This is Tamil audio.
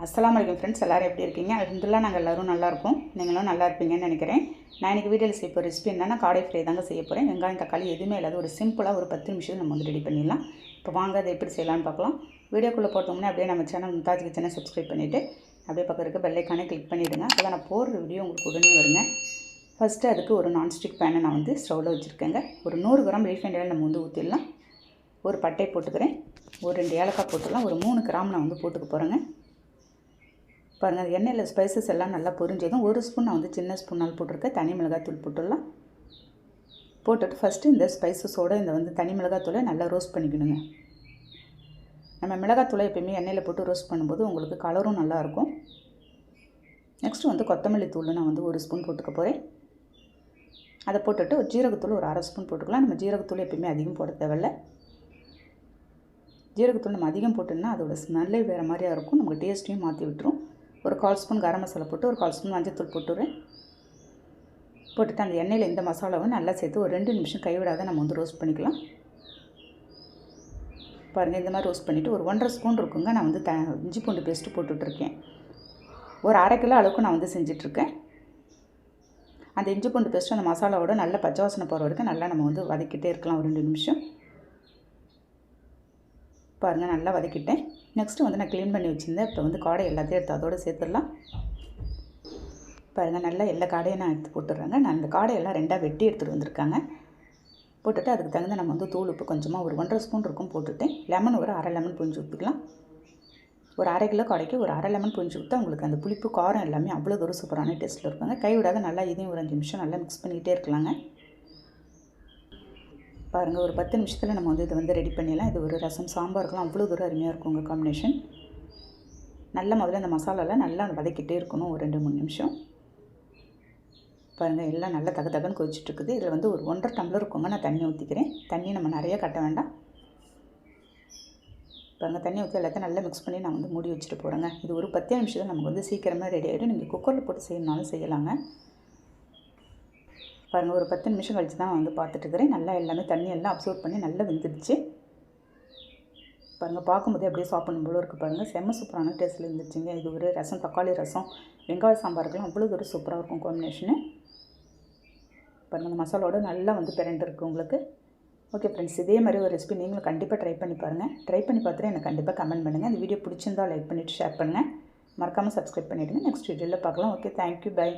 அஸ்ஸலாமு அலைக்கும் ஃப்ரெண்ட்ஸ், எல்லோரும் எப்படி இருக்கீங்க? அல்ஹம்துலில்லாஹ் நாங்கள் எல்லோரும் நல்லாயிருக்கோம். நீங்களும் நல்லா இருப்பீங்கன்னு நினைக்கிறேன். நான் இன்றைக்கி வீடியோவில் செய்ய போகிற ரெசிபி என்னென்னா காடை ஃப்ரை தாங்க செய்ய போகிறேன். வெங்காயம் தக்காளி எதுவுமே இல்லாத ஒரு சிம்பிளாக ஒரு 10 நிமிஷம் நம்ம வந்து ரெடி பண்ணிடலாம். இப்போ வாங்க அதை எப்படி செய்யலான்னு பார்க்கலாம். வீடியோக்குள்ளே போட்டோம்னா அப்படியே நம்ம சேனல் மும்தாஜ் கிச்சனை சப்ஸ்கிரைப் பண்ணிவிட்டு அப்படியே பக்கம் இருக்க பெல் ஐக்கானை கிளிக் பண்ணிவிடுங்க. அப்போ தான் நான் போடுற வீடியோ உங்களுக்கு உடனே வருங்க. ஃபஸ்ட்டு அதுக்கு ஒரு நான்ஸ்டிக் பேனை நான் வந்து ஸ்டவ்வில் வச்சுருக்கேங்க. ஒரு 100 கிராம் ரீஃபைண்ட் ஆயில் நம்ம வந்து ஊற்றிடலாம். ஒரு பட்டை போட்டுக்கிறேன், ஒரு 2 ஏலக்காய் போட்டுடலாம், ஒரு 3 கிராம் நான் வந்து போட்டுக்க போகிறேங்க. பாருங்கள், அந்த எண்ணெயில் ஸ்பைசஸ் எல்லாம் நல்லா பொரிஞ்சதும் 1 ஸ்பூன் நான் வந்து சின்ன ஸ்பூனால் போட்டிருக்கேன். தனி மிளகாத்தூள் போட்டுடலாம். போட்டுட்டு ஃபஸ்ட்டு இந்த ஸ்பைசஸோடு இந்த வந்து தனி மிளகாத்தூளை நல்லா ரோஸ்ட் பண்ணிக்கணுங்க. நம்ம மிளகாத்தூளை எப்பயுமே எண்ணெயில் போட்டு ரோஸ்ட் பண்ணும்போது உங்களுக்கு கலரும் நல்லாயிருக்கும். நெக்ஸ்ட்டு வந்து கொத்தமல்லி தூள் நான் வந்து 1 ஸ்பூன் போட்டுக்க போகிறேன். அதை போட்டுட்டு ஒரு ஜீரகத்தூள் ஒரு 1/2 ஸ்பூன் போட்டுக்கலாம். நம்ம ஜீரகத்தூள் எப்பயுமே அதிகம் போட தேவையில்லை. ஜீரகத்தூள் நம்ம அதிகம் போட்டோம்னா அதோட ஸ்மெல்லே வேறு மாதிரியாக இருக்கும், நமக்கு டேஸ்ட்டையும் மாற்றி விட்டுரும். ஒரு 1/4 ஸ்பூன் கரம் மசாலா போட்டு ஒரு 1/4 ஸ்பூன் மஞ்சத்தூள் போட்டுறேன். போட்டுட்டு அந்த எண்ணெயில் இந்த மசாலாவை நல்லா சேர்த்து ஒரு 2 நிமிஷம் கைவிடாத நம்ம வந்து ரோஸ்ட் பண்ணிக்கலாம். பாருங்கள், இந்த மாதிரி ரோஸ்ட் பண்ணிவிட்டு ஒரு 1.5 ஸ்பூன் இருக்குங்க நான் வந்து இஞ்சி பூண்டு பேஸ்ட்டு போட்டுட்ருக்கேன். ஒரு 1/2 கிலோ அளவுக்கு நான் வந்து செஞ்சிட்ருக்கேன். அந்த இஞ்சி பூண்டு பேஸ்ட்டு அந்த மசாலாவோட நல்ல பச்சை வாசனை போகிற வரைக்கும் நல்லா நம்ம வந்து வதக்கிட்டே இருக்கலாம் ஒரு 2 நிமிஷம். பாருங்கள், நல்லா வதக்கிட்டேன். நெக்ஸ்ட்டு வந்து நான் க்ளீன் பண்ணி வச்சுருந்தேன். இப்போ வந்து காடை எல்லாத்தையும் எடுத்து அதோடு சேர்த்துடலாம். பாருங்கள், நல்லா எல்லா காடையும் நான் எடுத்து போட்டுடுறேங்க. நான் இந்த காடையெல்லாம் 2ஆக வெட்டி எடுத்துகிட்டு வந்திருக்காங்க. போட்டுட்டு அதுக்கு தகுந்த நம்ம வந்து தூள் உப்பு கொஞ்சமாக ஒரு 1.5 ஸ்பூன் இருக்கும் போட்டுட்டேன். லெமன் ஒரு 1/2 லெமன் புழிஞ்சு ஊற்றிக்கலாம். ஒரு 1/2 கிலோ காடைக்கு ஒரு 1/2 லெமன் புழிஞ்சு ஊற்றா உங்களுக்கு அந்த புளிப்பு காரம் எல்லாமே அவ்வளோ ஒரு சூப்பரான டேஸ்ட்டில் இருக்குங்க. கைவிடாத நல்லா இதையும் ஒரு 5 நிமிஷம் நல்லா மிக்ஸ் பண்ணிக்கிட்டே இருக்கலாங்க. பாருங்கள், ஒரு 10 நிமிஷத்தில் நம்ம வந்து இதை வந்து ரெடி பண்ணிடலாம். இது ஒரு ரசம் சாம்பாருக்கெலாம் அவ்வளோ தூரம் அருமையாக இருக்கும் உங்கள் காம்பினேஷன். நல்லா முதல்ல இந்த மசாலாலாம் நல்லா வதக்கிட்டே இருக்கணும் ஒரு 2-3 நிமிஷம். பாருங்கள், எல்லாம் நல்லா தகன்னு கொதிச்சுட்ருக்குது. இதில் வந்து ஒரு 1.5 டம்ளர் இருக்குங்க நான் தண்ணி ஊற்றிக்கிறேன். தண்ணி நம்ம நிறைய கட்ட வேண்டாம். பாருங்கள், தண்ணி ஊற்றி எல்லாத்தையும் நல்லா மிக்ஸ் பண்ணி நான் வந்து மூடி வச்சுட்டு போகிறேங்க. இது ஒரு 10 நிமிஷத்தில் நமக்கு வந்து சீக்கிரமாக ரெடி ஆகிடும். நீங்கள் குக்கரில் போட்டு செய்யணுனாலும் செய்யலாங்க. பாருங்கள், ஒரு 10 நிமிஷம் கழிச்சு தான் வந்து பார்த்துட்டுருக்கிறேன். நல்லா எல்லாமே தண்ணி எல்லாம் அப்சர்வ் பண்ணி நல்லா வெந்துடுச்சு. பாருங்கள், பார்க்கும்போதே அப்படியே சாப்பிடணும் போல இருக்குது. பாருங்கள், செம்ம சூப்பரான டேஸ்ட்டில் இருந்துச்சுங்க. இது ஒரு ரசம், தக்காளி ரசம், வெங்காய சாம்பாருக்கெல்லாம் அவ்வளோ ஒரு சூப்பராக இருக்கும் காம்பினேஷனு. பாருங்கள், அந்த மசாலோடு நல்லா வந்து பிறண்டிருக்கு உங்களுக்கு. ஓகே ஃப்ரெண்ட்ஸ், இதே மாதிரி ஒரு ரெசிபி நீங்களும் கண்டிப்பாக ட்ரை பண்ணி பாருங்கள். ட்ரை பண்ணி பார்த்துட்டு எனக்கு கண்டிப்பாக கமெண்ட் பண்ணுங்கள். இந்த வீடியோ பிடிச்சிருந்தால் லைக் பண்ணிவிட்டு ஷேர் பண்ணுங்கள். மறக்காமல் சப்ஸ்கிரைப் பண்ணிவிடுங்க. நெக்ஸ்ட் வீடியோவில் பார்க்கலாம். Okay, thank you, by.